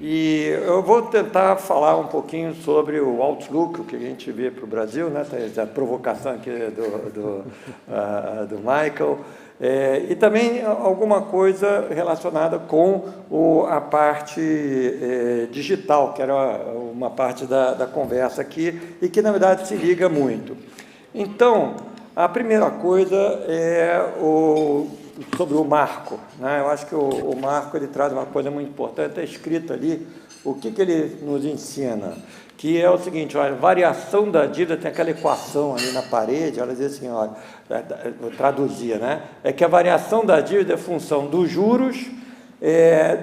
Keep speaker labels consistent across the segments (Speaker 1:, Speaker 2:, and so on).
Speaker 1: E eu vou tentar falar um pouquinho sobre o outlook, o que a gente vê para o Brasil, né? A provocação aqui do Michael, e também alguma coisa relacionada com a parte digital, que era uma parte da conversa aqui, e que, na verdade, se liga muito. Então, a primeira coisa é sobre o marco, né? Eu acho que o marco ele traz uma coisa muito importante, está escrito ali o que ele nos ensina, que é o seguinte: olha, variação da dívida, tem aquela equação ali na parede, ela diz assim, olha, vou traduzir, né? É que a variação da dívida é função dos juros,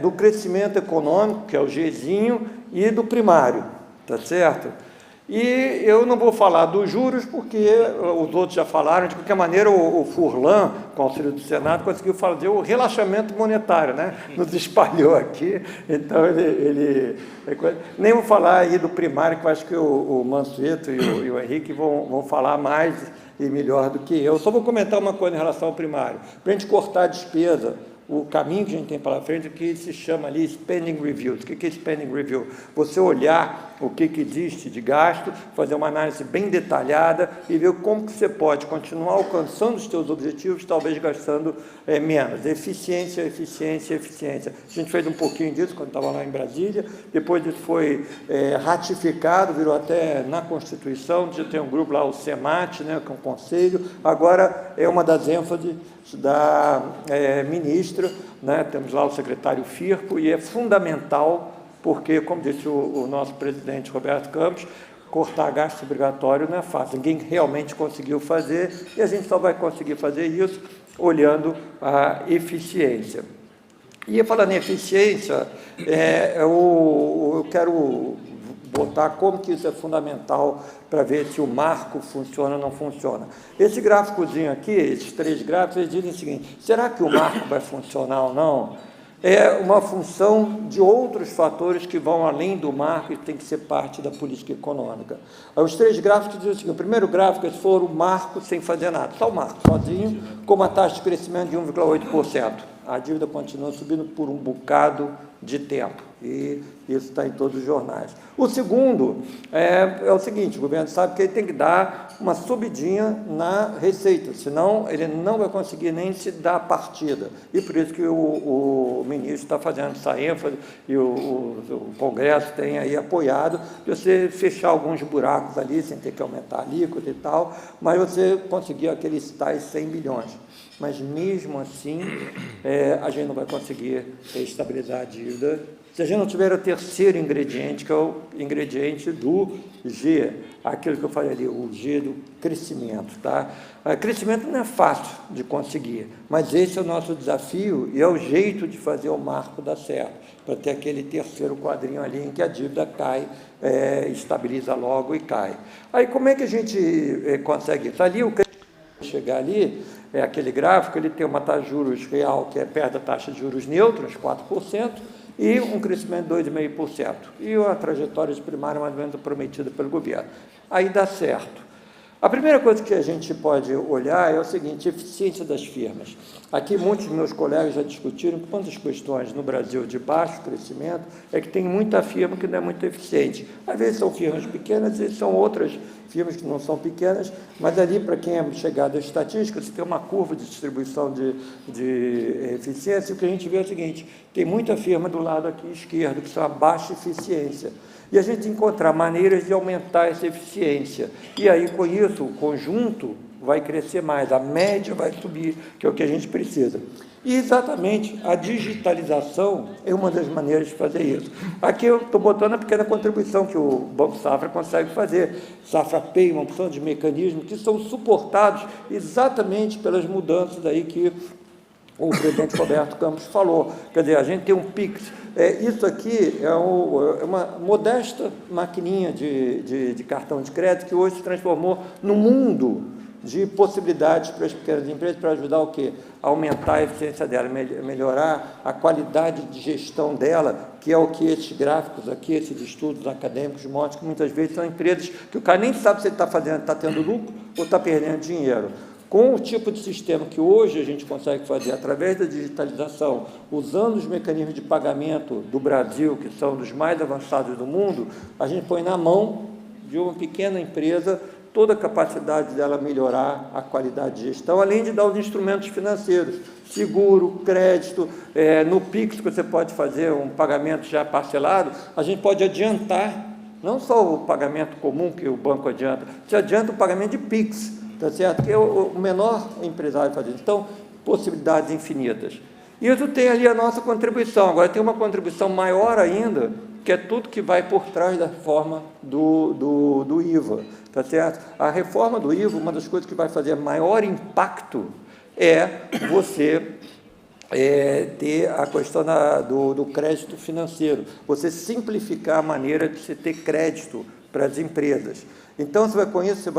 Speaker 1: do crescimento econômico, que é o Gzinho, e do primário, tá certo? E eu não vou falar dos juros, porque os outros já falaram. De qualquer maneira, o Furlan, com o auxílio do Senado, conseguiu fazer o relaxamento monetário, né? Nos espalhou aqui, então nem vou falar aí do primário, que eu acho que o Mansueto e o Henrique vão falar mais e melhor do que eu. Só vou comentar uma coisa em relação ao primário. Para a gente cortar a despesa, o caminho que a gente tem pela frente, o que se chama ali spending review. O que é spending review? Você olhar o que existe de gasto, fazer uma análise bem detalhada e ver como que você pode continuar alcançando os seus objetivos, talvez gastando menos. Eficiência, eficiência, eficiência. A gente fez um pouquinho disso quando estava lá em Brasília, depois isso foi ratificado, virou até na Constituição, já tem um grupo lá, o SEMAT, né, que é um conselho, agora é uma das ênfases da ministra, né? Temos lá o secretário Firpo, e é fundamental, porque, como disse o nosso presidente Roberto Campos, cortar gasto obrigatório não é fácil, ninguém realmente conseguiu fazer, e a gente só vai conseguir fazer isso olhando a eficiência. E falando em eficiência, eu quero botar como que isso é fundamental para ver se o marco funciona ou não funciona. Esse gráficozinho aqui, esses três gráficos, eles dizem o seguinte: será que o marco vai funcionar ou não? É uma função de outros fatores que vão além do marco e tem que ser parte da política econômica. Os três gráficos dizem o seguinte: o primeiro gráfico é se for o marco sem fazer nada, só o marco sozinho, com uma taxa de crescimento de 1,8%. A dívida continua subindo por um bocado de tempo, e isso está em todos os jornais. O segundo é o seguinte: o governo sabe que ele tem que dar uma subidinha na receita, senão ele não vai conseguir nem se dar a partida, e por isso que o ministro está fazendo essa ênfase, e o Congresso tem aí apoiado, de você fechar alguns buracos ali, sem ter que aumentar a alíquota e tal, mas você conseguir aqueles tais 100 bilhões. Mas, mesmo assim, a gente não vai conseguir estabilizar a dívida se a gente não tiver o terceiro ingrediente, que é o ingrediente do G, aquilo que eu falei ali, o G do crescimento. Tá? Crescimento não é fácil de conseguir, mas esse é o nosso desafio e é o jeito de fazer o marco dar certo, para ter aquele terceiro quadrinho ali em que a dívida cai, estabiliza logo e cai. Aí, como é que a gente consegue isso? Ali, o chegar ali, aquele gráfico, ele tem uma taxa de juros real que é perto da taxa de juros neutra, uns 4%, e um crescimento de 2,5%. E a trajetória de primária mais ou menos prometida pelo governo. Aí dá certo. A primeira coisa que a gente pode olhar é o seguinte: eficiência das firmas. Aqui muitos dos meus colegas já discutiram quantas questões no Brasil de baixo crescimento é que tem muita firma que não é muito eficiente. Às vezes são firmas pequenas, às vezes são outras firmas que não são pequenas, mas ali, para quem é chegado à estatística, você tem uma curva de distribuição de eficiência, e o que a gente vê é o seguinte: tem muita firma do lado aqui esquerdo, que são a baixa eficiência. E a gente encontrar maneiras de aumentar essa eficiência. E aí, com isso, o conjunto vai crescer mais, a média vai subir, que é o que a gente precisa. E, exatamente, a digitalização é uma das maneiras de fazer isso. Aqui eu estou botando a pequena contribuição que o Banco Safra consegue fazer. Safra Pay, uma opção de mecanismos que são suportados exatamente pelas mudanças aí que o presidente Roberto Campos falou. Quer dizer, a gente tem um Pix. Isso aqui é uma modesta maquininha de cartão de crédito que hoje se transformou num mundo de possibilidades para as pequenas empresas, para ajudar o quê? A aumentar a eficiência dela, melhorar a qualidade de gestão dela, que é o que esses gráficos aqui, esses estudos acadêmicos mostram, que muitas vezes são empresas que o cara nem sabe se ele está tendo lucro ou está perdendo dinheiro. com o tipo de sistema que hoje a gente consegue fazer através da digitalização, usando os mecanismos de pagamento do Brasil, que são dos mais avançados do mundo, a gente põe na mão de uma pequena empresa toda a capacidade dela melhorar a qualidade de gestão, além de dar os instrumentos financeiros, seguro, crédito, no Pix, que você pode fazer um pagamento já parcelado, a gente pode adiantar, não só o pagamento comum que o banco adianta, você adianta o pagamento de Pix, tá certo? Que é o menor empresário fazer. Então, possibilidades infinitas. Isso tem ali a nossa contribuição. Agora, tem uma contribuição maior ainda, que é tudo que vai por trás da reforma do IVA, tá certo? A reforma do IVA, uma das coisas que vai fazer maior impacto é você ter a questão do crédito financeiro, você simplificar a maneira de se ter crédito para as empresas. Então, com isso,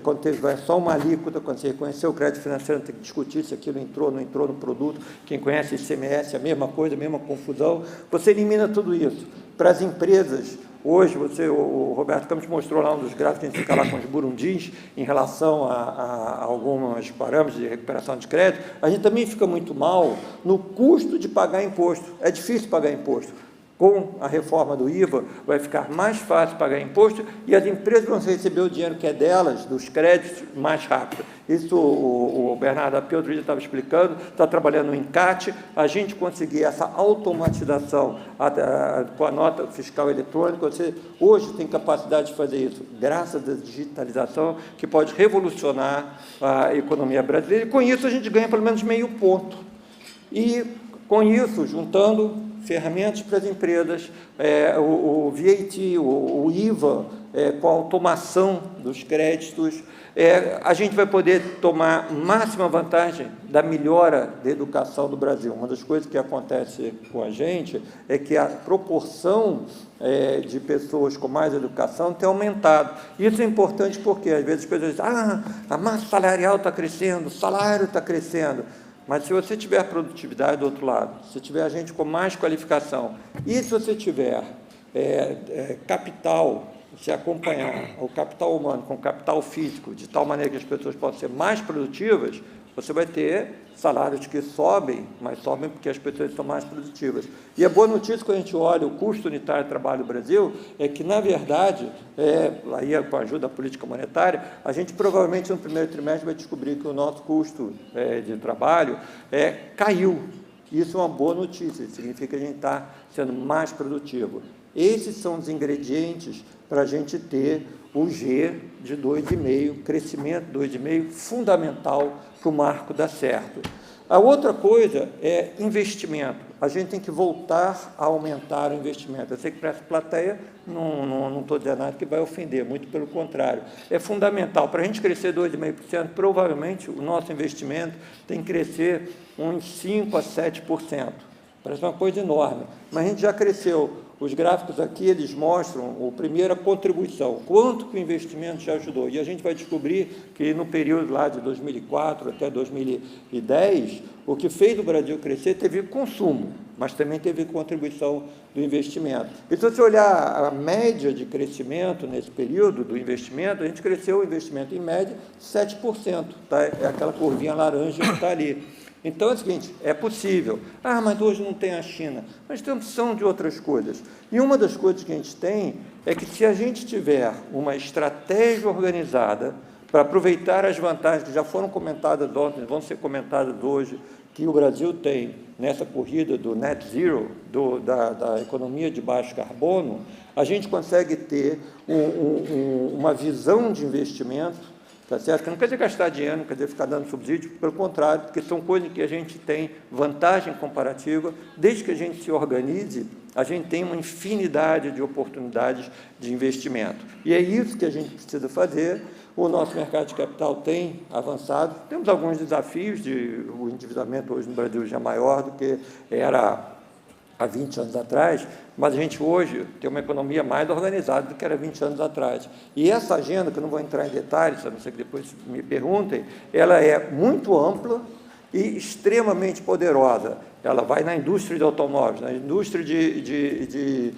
Speaker 1: quando tiver só uma alíquota, quando você reconhecer o crédito financeiro, tem que discutir se aquilo entrou, não entrou no produto, quem conhece ICMS, a mesma coisa, a mesma confusão, você elimina tudo isso. Para as empresas, hoje, o Roberto Campos mostrou lá um dos gráficos, a gente fica lá com os burundins, em relação a alguns parâmetros de recuperação de crédito, a gente também fica muito mal no custo de pagar imposto. É difícil pagar imposto. Com a reforma do IVA, vai ficar mais fácil pagar imposto e as empresas vão receber o dinheiro que é delas, dos créditos, mais rápido. Isso o Bernardo Apio outro dia estava explicando, está trabalhando no ENCAT, a gente conseguir essa automatização com a nota fiscal eletrônica, você hoje tem capacidade de fazer isso, graças à digitalização, que pode revolucionar a economia brasileira, e com isso a gente ganha pelo menos meio ponto. E com isso, juntando ferramentas para as empresas, o VAT, o IVA, com a automação dos créditos, a gente vai poder tomar máxima vantagem da melhora da educação do Brasil. Uma das coisas que acontece com a gente é que a proporção de pessoas com mais educação tem aumentado. Isso é importante porque, às vezes, as pessoas dizem, a massa salarial está crescendo, o salário está crescendo. Mas se você tiver produtividade do outro lado, se tiver gente com mais qualificação, e se você tiver capital, se acompanhar o capital humano com o capital físico, de tal maneira que as pessoas possam ser mais produtivas, você vai ter salários que sobem, mas sobem porque as pessoas são mais produtivas. E a boa notícia, quando a gente olha o custo unitário de trabalho do Brasil, é que, na verdade, aí com a ajuda da política monetária, a gente provavelmente no primeiro trimestre vai descobrir que o nosso custo de trabalho caiu. Isso é uma boa notícia, significa que a gente está sendo mais produtivo. Esses são os ingredientes para a gente ter o G de 2,5, crescimento 2,5, fundamental para o marco dar certo. A outra coisa é investimento. A gente tem que voltar a aumentar o investimento. Eu sei que para essa plateia não estou dizendo nada que vai ofender, muito pelo contrário. É fundamental. Para a gente crescer 2,5%, provavelmente o nosso investimento tem que crescer uns 5% a 7%. Parece uma coisa enorme, mas a gente já cresceu. Os gráficos aqui, eles mostram, primeiro, a contribuição, quanto que o investimento já ajudou. E a gente vai descobrir que no período lá de 2004 até 2010, o que fez o Brasil crescer teve consumo, mas também teve contribuição do investimento. E se você olhar a média de crescimento nesse período do investimento, a gente cresceu o investimento em média 7%, tá? É aquela curvinha laranja que está ali. Então é o seguinte, é possível. Mas hoje não tem a China. Mas tem opção de outras coisas. E uma das coisas que a gente tem é que se a gente tiver uma estratégia organizada para aproveitar as vantagens que já foram comentadas ontem, vão ser comentadas hoje, que o Brasil tem nessa corrida do net zero, da economia de baixo carbono, a gente consegue ter uma visão de investimento, tá certo? Que não quer dizer gastar dinheiro, não quer dizer ficar dando subsídio, pelo contrário, porque são coisas que a gente tem vantagem comparativa, desde que a gente se organize, a gente tem uma infinidade de oportunidades de investimento. E é isso que a gente precisa fazer. O nosso mercado de capital tem avançado, temos alguns desafios, o endividamento hoje no Brasil já é maior do que era há 20 anos atrás, mas a gente hoje tem uma economia mais organizada do que era 20 anos atrás. E essa agenda, que eu não vou entrar em detalhes, a não ser que depois me perguntem, ela é muito ampla e extremamente poderosa. ela vai na indústria de automóveis, na indústria de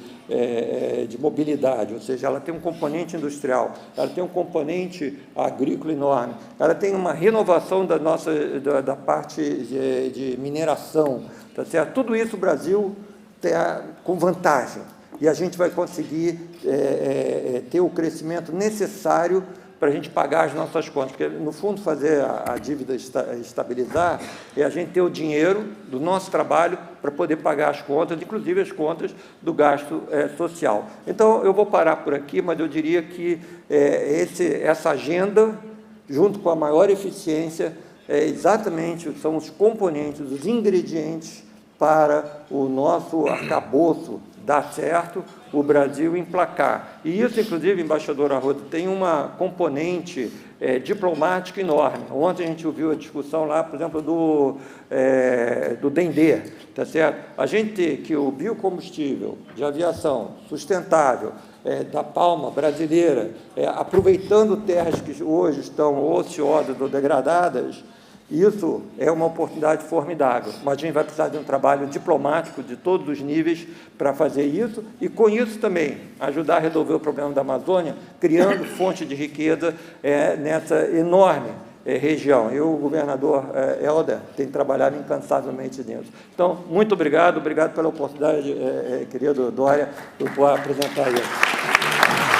Speaker 1: mobilidade, ou seja, ela tem um componente industrial, ela tem um componente agrícola enorme, ela tem uma renovação da parte de mineração, tá certo? Tudo isso o Brasil tem com vantagem, e a gente vai conseguir ter o crescimento necessário para a gente pagar as nossas contas, porque, no fundo, fazer a dívida estabilizar é a gente ter o dinheiro do nosso trabalho para poder pagar as contas, inclusive as contas do gasto social. Então, eu vou parar por aqui, mas eu diria que essa agenda, junto com a maior eficiência, exatamente são os componentes, os ingredientes para o nosso arcabouço dar certo, o Brasil emplacar. E isso, inclusive, embaixador Arruda, tem uma componente diplomática enorme. Ontem a gente ouviu a discussão lá, por exemplo, do Dendê, tá certo? A gente ter que o biocombustível de aviação sustentável da palma brasileira, aproveitando terras que hoje estão ociosas ou degradadas, isso é uma oportunidade formidável, mas a gente vai precisar de um trabalho diplomático de todos os níveis para fazer isso e, com isso, também ajudar a resolver o problema da Amazônia, criando fonte de riqueza nessa enorme região. O governador Helder tem trabalhado incansavelmente nisso. Então, muito obrigado pela oportunidade, querido Dória, por apresentar isso.